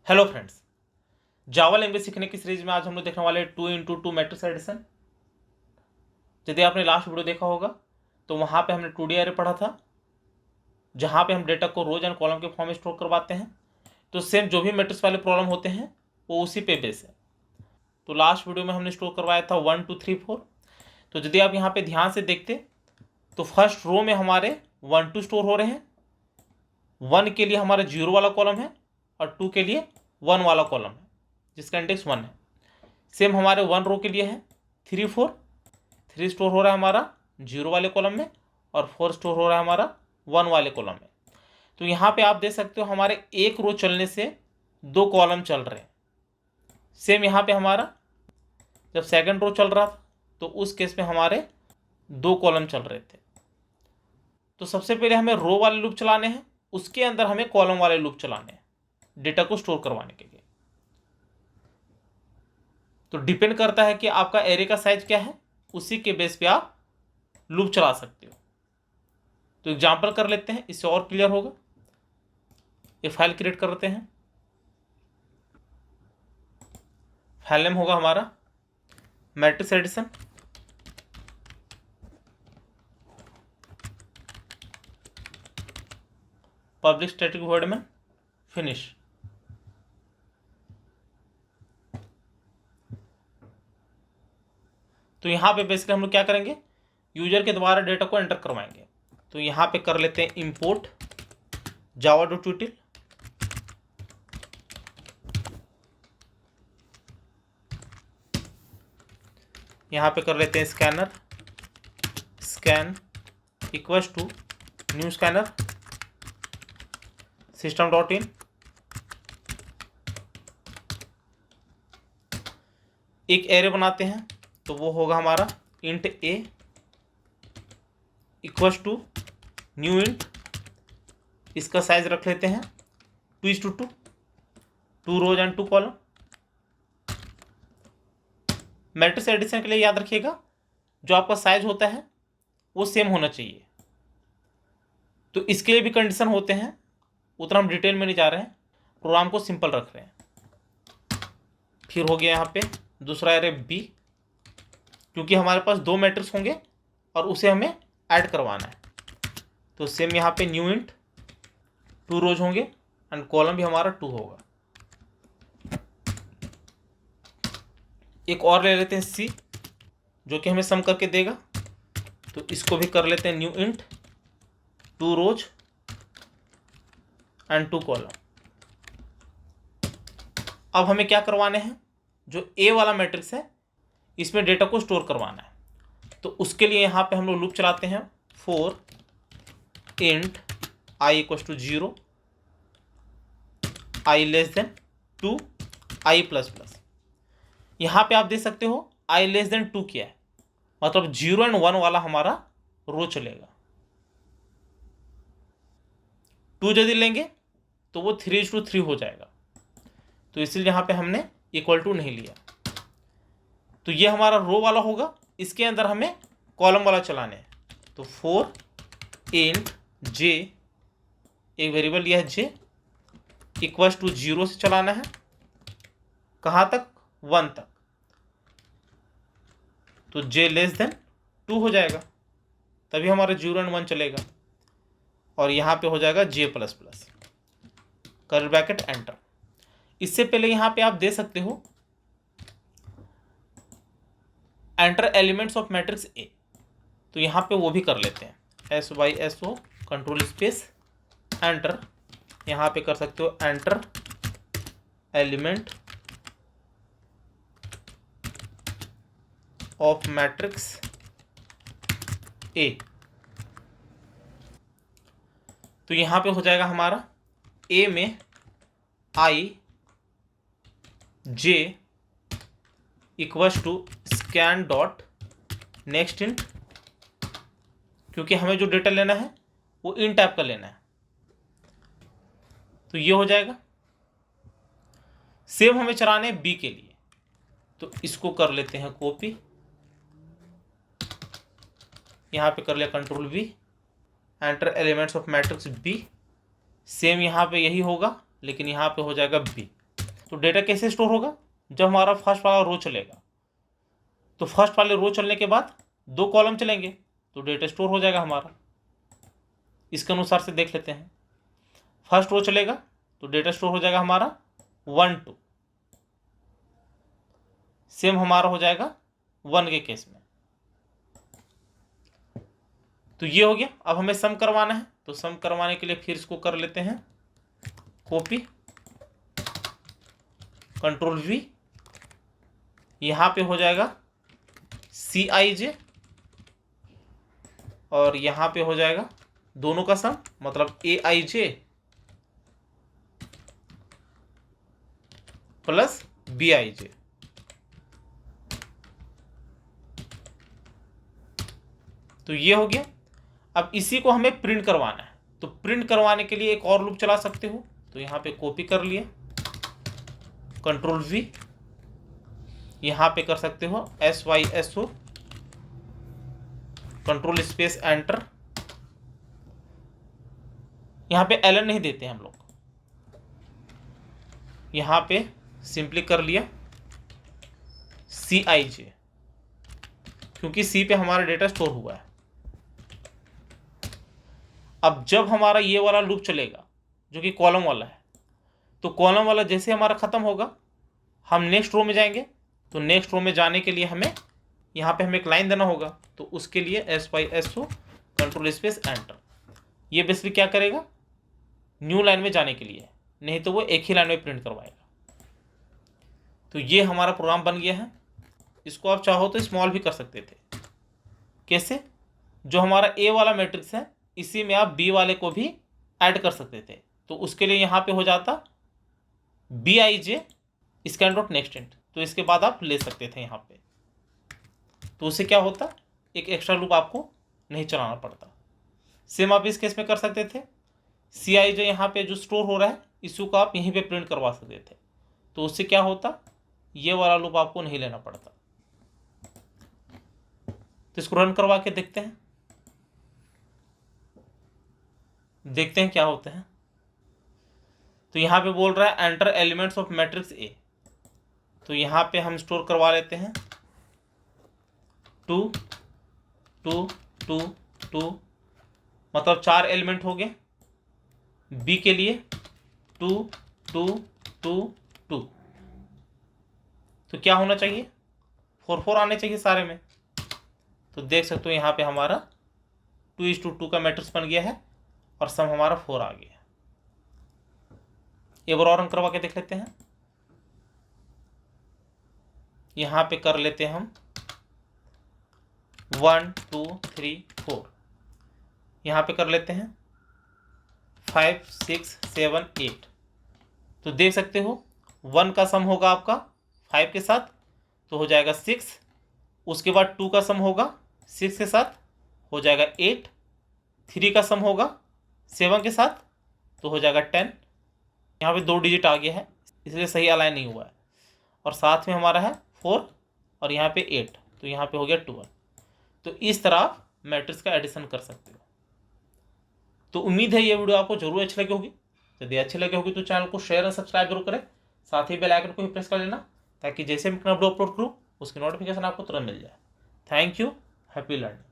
Hello friends, Java language सीखने की series में आज हम लोग देखने वाले 2x2 मैट्रिक्स एडिशन। यदि आपने लास्ट वीडियो देखा होगा तो वहाँ पे हमने 2D एरे पढ़ा था, जहाँ पे हम डेटा को रोज एंड कॉलम के फॉर्म में स्टोर करवाते हैं। तो सेम जो भी मैट्रिक्स वाले प्रॉब्लम होते हैं वो उसी पे बेस है। तो लास्ट वीडियो में हमने स्टोर करवाया था 1 2 3 4। तो यदि आप यहाँ पे ध्यान से देखते तो फर्स्ट रो में हमारे 1 2 स्टोर हो रहे हैं। 1 के लिए हमारा 0 वाला कॉलम है और 2 के लिए 1 वाला कॉलम है जिसका इंडेक्स 1 है। सेम हमारे 1 रो के लिए है 3 4। 3 स्टोर हो रहा है हमारा 0 वाले कॉलम में और 4 स्टोर हो रहा है हमारा 1 वाले कॉलम में। तो यहाँ पे आप देख सकते हो हमारे एक रो चलने से 2 कॉलम चल रहे हैं। सेम यहाँ पे हमारा जब सेकंड रो चल रहा था तो उस केस में हमारे 2 कॉलम चल रहे थे। तो सबसे पहले हमें रो वाले लूप चलाने हैं, उसके अंदर हमें कॉलम वाले लूप चलाने हैं डेटा को स्टोर करवाने के लिए। तो डिपेंड करता है कि आपका एरे का साइज क्या है, उसी के बेस पे आप लूप चला सकते हो। तो एग्जांपल कर लेते हैं, इससे और क्लियर होगा। ये फाइल क्रिएट करते हैं। फाइल नेम होगा हमारा matrix addition. Public static void main finish. तो यहाँ पे बेसिकली हम लोग क्या करेंगे, यूजर के द्वारा डेटा को एंटर करवाएंगे। तो यहाँ पे कर लेते हैं इंपोर्ट java.util। यहाँ पे कर लेते हैं scanner scan equals to new scanner system.in। एक एरे बनाते हैं तो वो होगा हमारा int a equals to new int. इसका साइज रख लेते हैं 2:2, 2 rows and 2 column. Matrix addition के लिए याद रखिएगा जो आपका साइज होता है वो सेम होना चाहिए। तो इसके लिए भी कंडीशन होते हैं, उतना हम डिटेल में नहीं जा रहे हैं, प्रोग्राम को सिंपल रख रहे हैं। फिर हो गया यहाँ पे दूसरा एरे बी, क्योंकि हमारे पास 2 मैट्रिक्स होंगे और उसे हमें ऐड करवाना है। तो सेम यहाँ पे न्यू इंट 2 रोज होंगे एंड कॉलम भी हमारा 2 होगा। एक और ले लेते हैं सी, जो कि हमें सम करके देगा। तो इसको भी कर लेते हैं new int 2 rows and 2 column. अब हमें क्या करवाने हैं, जो ए वाला मैट्रिक्स है इसमें डेटा को स्टोर करवाना है। तो उसके लिए यहाँ पे हम लोग लूप चलाते हैं for int I equals to 0, I less than 2, I plus plus. यहाँ पे आप देख सकते हो आई लेस देन 2 किया है, मतलब 0 एंड 1 वाला हमारा रो चलेगा। 2 यदि लेंगे तो वो 3:3 हो जाएगा। तो इसलिए यहाँ पे हमने इक्वल टू नहीं लिया। तो ये हमारा रो वाला होगा, इसके अंदर हमें कॉलम वाला चलाने हैं। तो फॉर इंट जे, एक वेरिएबल लिया है जे, इक्वल्स टू 0 से चलाना है। कहाँ तक, 1 तक। तो जे लेस देन 2 हो जाएगा, तभी हमारा 0 एंड 1 चलेगा। और यहाँ पे हो जाएगा J plus plus, curly bracket enter. इससे पहले यहाँ पे आप दे सकते हो enter elements of matrix A. तो यहाँ पे वो भी कर लेते हैं, SYSO कंट्रोल स्पेस एंटर। यहाँ पे कर सकते हो enter element of matrix A. तो यहाँ पे हो जाएगा हमारा ए में i j equals to scan dot next int, क्योंकि हमें जो डेटा लेना है वो इन टाइप का लेना है। तो ये हो जाएगा। सेम हमें चलाने बी के लिए, तो इसको कर लेते हैं कॉपी, यहाँ पे कर लिया control V, enter elements of matrix B. Same यहाँ पे यही होगा, लेकिन यहाँ पे हो जाएगा बी। तो डेटा कैसे स्टोर होगा, जब हमारा फर्स्ट वाला रो चलेगा, तो फर्स्ट वाले रो चलने के बाद 2 कॉलम चलेंगे तो डेटा स्टोर हो जाएगा हमारा। इसके अनुसार से देख लेते हैं। फर्स्ट रो चलेगा तो डेटा स्टोर हो जाएगा हमारा 1 2। सेम हमारा हो जाएगा 1 के केस में। तो ये हो गया। अब हमें सम करवाना है, तो सम करवाने के लिए फिर इसको कर लेते हैं कॉपी, कंट्रोल V, यहां पे हो जाएगा CIJ और यहां पे हो जाएगा दोनों का सम, मतलब AIJ प्लस BIJ। तो ये हो गया। अब इसी को हमें प्रिंट करवाना है, तो प्रिंट करवाने के लिए एक और लूप चला सकते हो। तो यहां पे कॉपी कर लिया, कंट्रोल V, यहां पे कर सकते हो SYSO, कंट्रोल स्पेस एंटर। यहां पे LN नहीं देते हम लोग, यहां पे सिंपली कर लिया CIJ, क्योंकि C पे हमारा डेटा स्टोर हुआ है। अब जब हमारा ये वाला लूप चलेगा जो कि कॉलम वाला है, तो कॉलम वाला जैसे हमारा खत्म होगा हम नेक्स्ट रो में जाएंगे। तो नेक्स्ट रो में जाने के लिए हमें यहाँ पे हमें एक लाइन देना होगा, तो उसके लिए SYSO कंट्रोल स्पेस एंटर। ये बेसिकली क्या करेगा, न्यू लाइन में जाने के लिए, नहीं तो वो एक ही लाइन में प्रिंट करवाएगा। तो ये हमारा प्रोग्राम बन गया है। इसको आप चाहो तो स्मॉल भी कर सकते थे। कैसे, जो हमारा A वाला मैट्रिक्स है इसी में आप B वाले को भी ऐड कर सकते थे। तो उसके लिए यहाँ पे हो जाता BIJ scan dot next int, तो इसके बाद आप ले सकते थे यहाँ पे। तो उससे क्या होता, एक एक्स्ट्रा लूप आपको नहीं चलाना पड़ता। सेम आप इस केस में कर सकते थे, CIJ यहाँ पे जो स्टोर हो रहा है इसी को आप यहीं पे प्रिंट करवा सकते थे। तो उससे क्या होता, ये वाला लूप आपको नहीं लेना पड़ता। तो इसको रन करवा के देखते हैं क्या होता है। तो यहाँ पे बोल रहा है enter elements of matrix A। तो यहाँ पे हम स्टोर करवा लेते हैं 2 2 2 2, मतलब 4 एलिमेंट हो गए। B के लिए 2 2 2 2, तो क्या होना चाहिए, 4 4 आने चाहिए सारे में। तो देख सकते हो यहाँ पे हमारा 2:2 का मैट्रिक्स बन गया है और सम हमारा 4 आ गया। एक बार और हम करवा के देख लेते हैं। यहाँ पे कर लेते हैं हम 1 2 3 4, यहाँ पे कर लेते हैं 5 6 7 8। तो देख सकते हो 1 का सम होगा आपका 5 के साथ तो हो जाएगा 6, उसके बाद 2 का सम होगा 6 के साथ हो जाएगा 8, 3 का सम होगा 7 के साथ तो हो जाएगा 10। यहाँ पे 2 डिजिट आ गया है इसलिए सही अलाइन नहीं हुआ है, और साथ में हमारा है 4 और यहाँ पे 8, तो यहाँ पे हो गया 12। तो इस तरह आप मैट्रिक्स का एडिशन कर सकते हो। तो उम्मीद है ये वीडियो आपको जरूर अच्छी लगी होगी। यदि अच्छी लगी होगी तो चैनल को शेयर और सब्सक्राइब जरूर करें, साथ ही बेल आइकन को भी प्रेस कर लेना ताकि जैसे मैं वीडियो अपलोड करूँ उसकी नोटिफिकेशन आपको तुरंत मिल जाए। Thank you, happy learning.